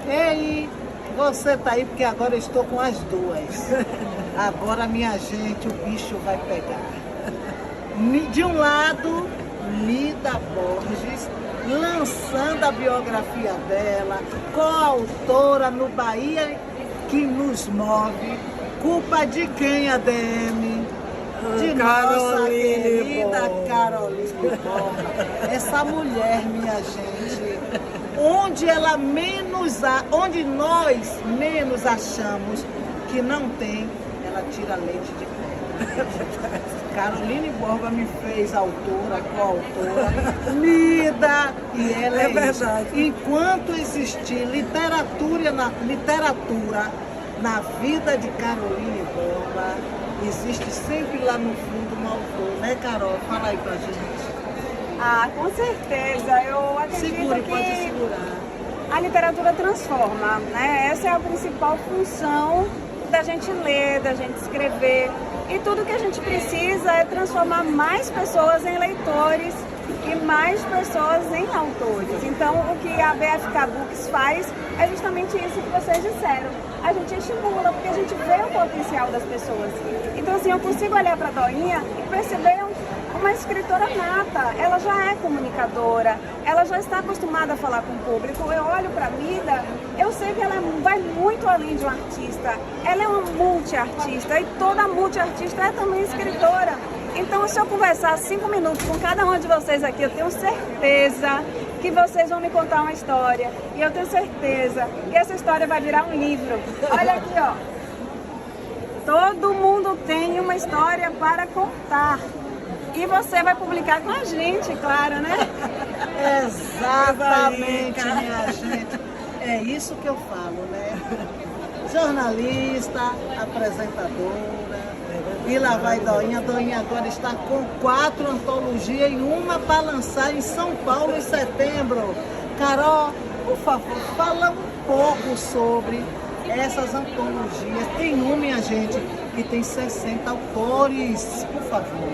Ei, você tá aí porque agora eu estou com as duas. Agora, minha gente, o bicho vai pegar. De um lado, Lida Borges, lançando a biografia dela, coautora no Bahia que nos move. Culpa de quem, ADM? De nossa querida Caroline Borba. Essa mulher, minha gente, onde nós menos achamos que não tem, ela tira leite de pedra. Caroline Borba me fez autora, coautora, lida, e ela é verdade. Isso. Enquanto existir literatura na vida de Caroline Borba, existe sempre lá no fundo um autor, né, Carol? Fala aí pra gente. Ah, com certeza. Eu acredito Pode que segurar. a literatura transforma, né? Essa é a principal função da gente ler, da gente escrever. E tudo que a gente precisa é transformar mais pessoas em leitores e mais pessoas em autores. Então, o que a BFK Books faz é justamente isso que vocês disseram. A gente estimula, porque a gente vê o potencial das pessoas. Então, assim, eu consigo olhar para a Doinha e perceber uma escritora nata. Ela já é comunicadora, ela já está acostumada a falar com o público. Eu olho para a Lida, eu sei que ela vai muito além de um artista. Ela é uma multiartista e toda multiartista é também escritora. Então, se eu conversar 5 minutos com cada um de vocês aqui, eu tenho certeza que vocês vão me contar uma história. E eu tenho certeza que essa história vai virar um livro. Olha aqui, ó. Todo mundo tem uma história para contar. E você vai publicar com a gente, claro, né? Exatamente, minha gente. É isso que eu falo, né? Jornalista, apresentadora. E lá vai Doinha. Doinha agora está com 4 antologias e uma para lançar em São Paulo em setembro. Carol, por favor, fala um pouco sobre essas antologias. Tem uma, minha gente, que tem 60 autores. Por favor.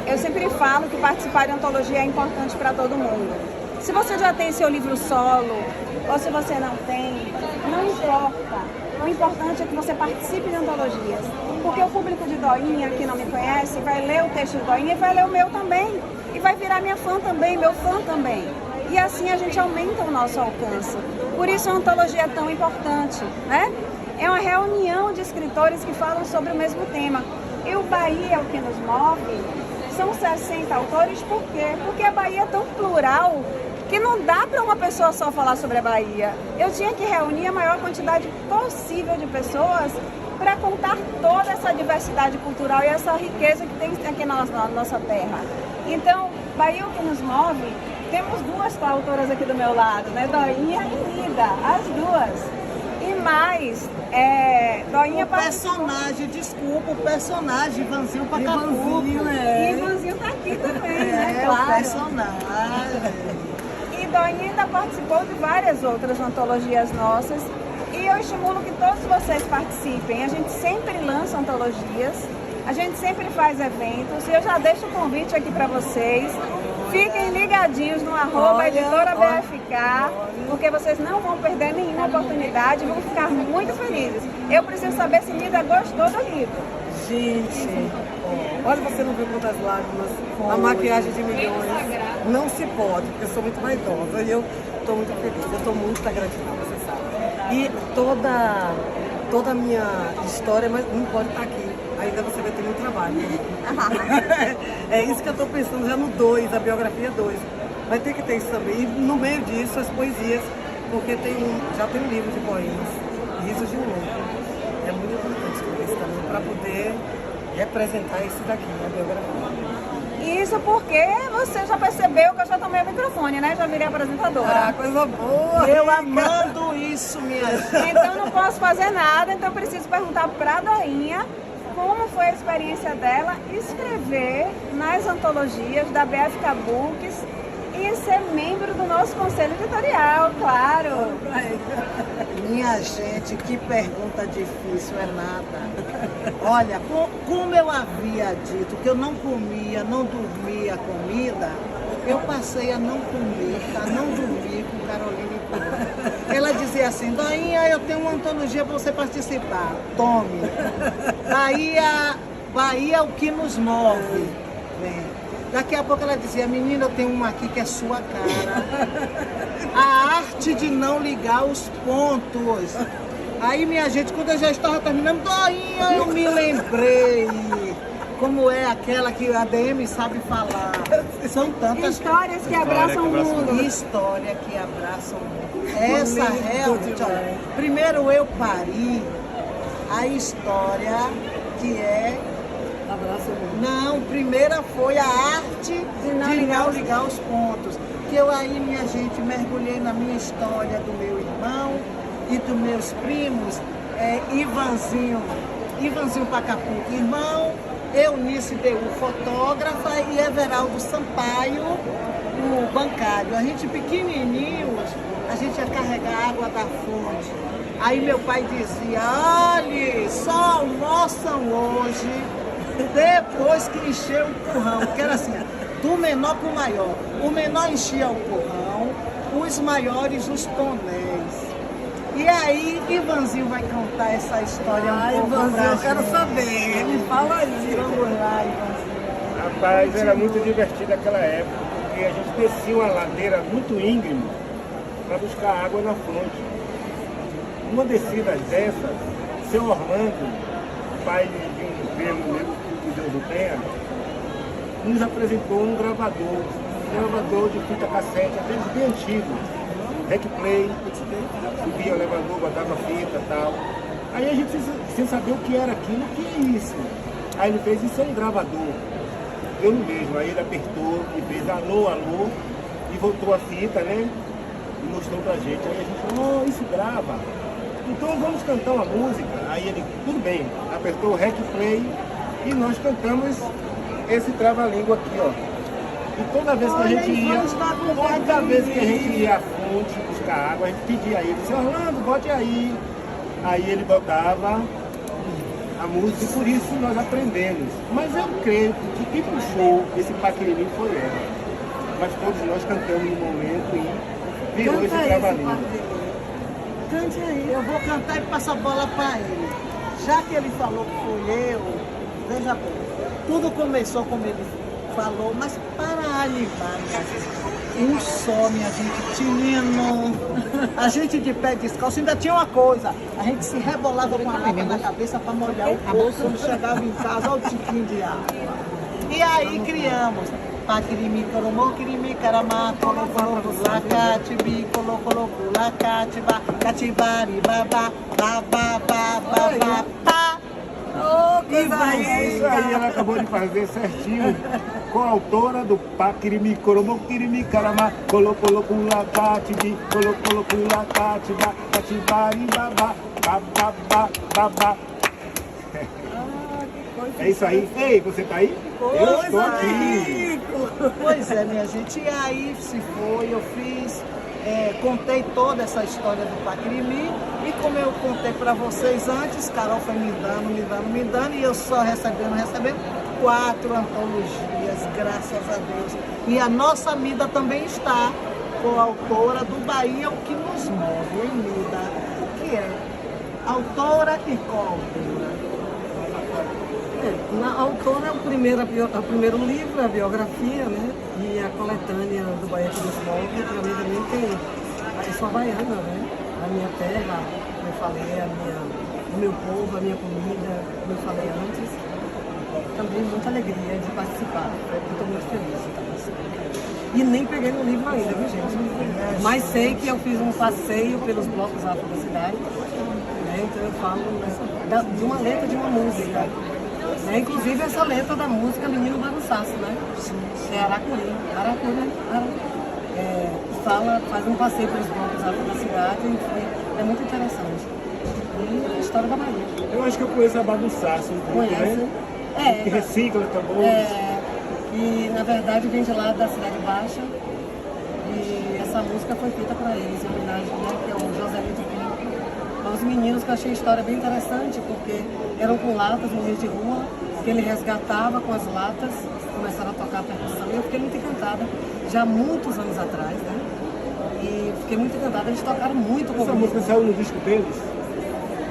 Eu sempre falo que participar de antologia é importante para todo mundo. Se você já tem seu livro solo, ou se você não tem, não importa. O importante é que você participe de antologias. Porque o público de Doinha, que não me conhece, vai ler o texto de Doinha e vai ler o meu também. E vai virar minha fã também, meu fã também. E assim a gente aumenta o nosso alcance. Por isso a antologia é tão importante, né? É uma reunião de escritores que falam sobre o mesmo tema. E o Bahia é o que nos move. São 60 autores, por quê? Porque a Bahia é tão plural que não dá para uma pessoa só falar sobre a Bahia. Eu tinha que reunir a maior quantidade possível de pessoas para contar toda essa diversidade cultural e essa riqueza que tem aqui na nossa terra. Então, Bahia é o que nos move. Temos 2 coautoras aqui do meu lado, né? Doinha e Lida, as duas. E mais, Doinha o personagem, Ivanzinho Pacabuco. E Ivanzinho tá aqui também, né? Claro. O personagem. E Doinha ainda participou de várias outras antologias nossas. E eu estimulo que todos vocês participem. A gente sempre lança antologias, a gente sempre faz eventos. E eu já deixo o convite aqui para vocês. Fiquem ligadinhos no @editora_BFK, porque vocês não vão perder nenhuma oportunidade e vão ficar muito felizes. Eu preciso saber se Lida gostou do livro. Gente, olha, você não viu quantas lágrimas, a maquiagem de milhões. Não se pode, porque eu sou muito vaidosa e eu estou muito feliz, eu estou muito da gratidão, você sabe. E toda a minha história, mas não pode estar aqui. Ainda você vai ter muito trabalho. É isso que eu estou pensando já no 2, a biografia 2. Vai ter que ter isso também. E no meio disso, as poesias, porque já tem um livro de poemas, Risos de um Louco. É muito importante escrever isso também, para poder representar isso daqui, a biografia. Isso porque você já percebeu que eu já tomei o microfone, né? Já virei apresentadora. Ah, coisa boa! Eu amando isso, minha gente. Então não posso fazer nada, então eu preciso perguntar pra Doinha como foi a experiência dela escrever nas antologias da BFK Books e ser membro do nosso conselho editorial, claro. Minha gente, que pergunta difícil, é nada. Olha, como eu havia dito que eu não comia, não dormia comida, eu passei a não comer, a não dormir com Caroline Borba. Ela assim, Doinha, eu tenho uma antologia para você participar. Tome. Bahia é o que nos move. Vem. Daqui a pouco ela dizia, menina, eu tenho uma aqui que é sua cara. A arte de não ligar os pontos. Aí, minha gente, quando eu já estava terminando, Doinha, eu me lembrei. Como é aquela que a DM sabe falar. São tantas Histórias que abraçam o mundo. História que abraça o mundo. Essa realmente, olha, primeiro eu pari a história que é... Abraço o mundo. Não, primeira foi a arte de não ligar os pontos. Que eu aí, minha gente, mergulhei na minha história do meu irmão e dos meus primos, Ivanzinho Pacapu, irmão, Eunice Deu, fotógrafa, e Everaldo Sampaio, o bancário. A gente pequenininhos, a gente ia carregar água da fonte. Aí meu pai dizia, olha, só almoçam hoje, depois que encheu o currão, que era assim, do menor para o maior. O menor enchia o currão, os maiores os tonéis. E aí, Ivanzinho vai contar essa história um pouco Ivanzinho, pra eu quero gente. saber, me fala aí. Vamos lá, Ivanzinho. Rapaz, era muito divertido aquela época, porque a gente descia uma ladeira muito íngreme para buscar água na fonte. Uma descida dessas, seu Orlando, pai de um primo meu, que Deus o tenha, nos apresentou um gravador de fita cassete, aqueles bem antigos, rec play, subia o elevador, botava fita e tal. Aí a gente, sem saber o que era aquilo, o que é isso? Aí ele fez, isso é um gravador. Eu não vejo, aí ele apertou e fez alô, alô, e voltou a fita, né? E mostrou pra gente. Aí a gente falou, isso grava. Então vamos cantar uma música. Aí ele, tudo bem, apertou o rec play e nós cantamos esse trava-língua aqui, ó. E toda vez que a gente ia, à fonte buscar água, a gente pedia a ele, seu Orlando, bote aí. Aí ele botava a música e por isso nós aprendemos. Mas eu creio que quem puxou esse paquerinho foi ela. Mas todos nós cantamos no momento e virou esse trava-língua. Cante aí, eu vou cantar e passar a bola para ele. Já que ele falou que foi eu, veja bem, tudo começou como ele falou, mas para animar, um só, minha gente, tinino, a gente de pé descalço, ainda tinha uma coisa, a gente se rebolava com a água na cabeça para molhar o corpo quando chegava em casa, olha o tiquinho de água. E aí criamos. Paquirimi, coromô, quirimi, caramá, colocula, catibi, colocula, catiba, catibari, babá, babá, babá, pá. É isso aí, ela acabou de fazer certinho. Coautora do Paquirimi, coromô, quirimi, caramá, colocula, catibi, colocula, catiba, catibari, babá, babá, babá. É isso aí. Ei, você tá aí? Eu estou aqui. Pois é, minha gente. E aí se foi, eu fiz, contei toda essa história do Paquirimi. E como eu contei para vocês antes, Carol foi me dando, e eu só recebendo 4 antologias, graças a Deus. E a nossa Mida também está coautora do Bahia, o que nos move, hein, Mida? O que é? Autora e coautora. A autora é o primeiro livro, a biografia, né? E a coletânea do Bahia que nos move, para mim também tem. Eu sou baiana, né? A minha terra, como eu falei, o meu povo, a minha comida, como eu falei antes. Também muita alegria de participar. Eu estou muito feliz de estar participando. E nem peguei no livro ainda, viu, gente? Mas sei que eu fiz um passeio pelos blocos afro da cidade. Né? Então eu falo de uma letra de uma música. Inclusive essa letra da música Menino Bagunçaço, né? É Aracuri. Faz um passeio pelos blocos afro da cidade, enfim, é muito interessante. E a história da Bahia. Eu acho que eu conheço a Bagunçaço, Conhece? Né? Que recicla tambores. E na verdade vem de lá da Cidade Baixa. E essa música foi feita para eles, em homenagem, né? Que é o José Lito Pinto. Os meninos, que eu achei a história bem interessante, porque eram com latas, meninos de rua, que ele resgatava com as latas, começaram a tocar a percussão, e eu fiquei muito encantada, já há muitos anos atrás, né? E fiquei muito encantada, eles tocaram muito Essa comigo. música saiu no disco deles?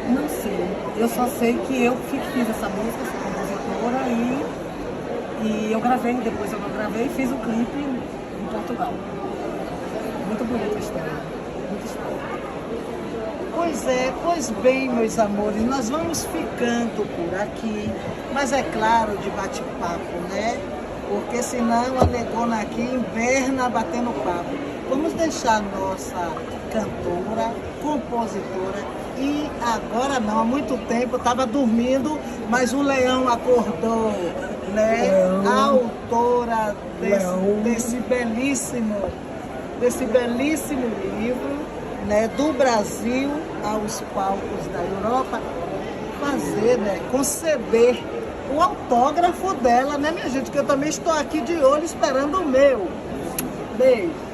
Não sei, eu só sei que eu fiz essa música, sou compositora e eu gravei, depois eu não gravei e fiz o clipe em Portugal. Muito bonita a história, muita história. Pois bem, meus amores, nós vamos ficando por aqui, mas é claro, de bate-papo, né? Porque senão a negona aqui inverna batendo papo. Vamos deixar a nossa cantora, compositora, e agora não, há muito tempo estava dormindo, mas o leão acordou, né? A autora desse belíssimo livro, né, do Brasil aos palcos da Europa, fazer, né, conceber o autógrafo dela, né, minha gente, que eu também estou aqui de olho esperando o meu. Beijo.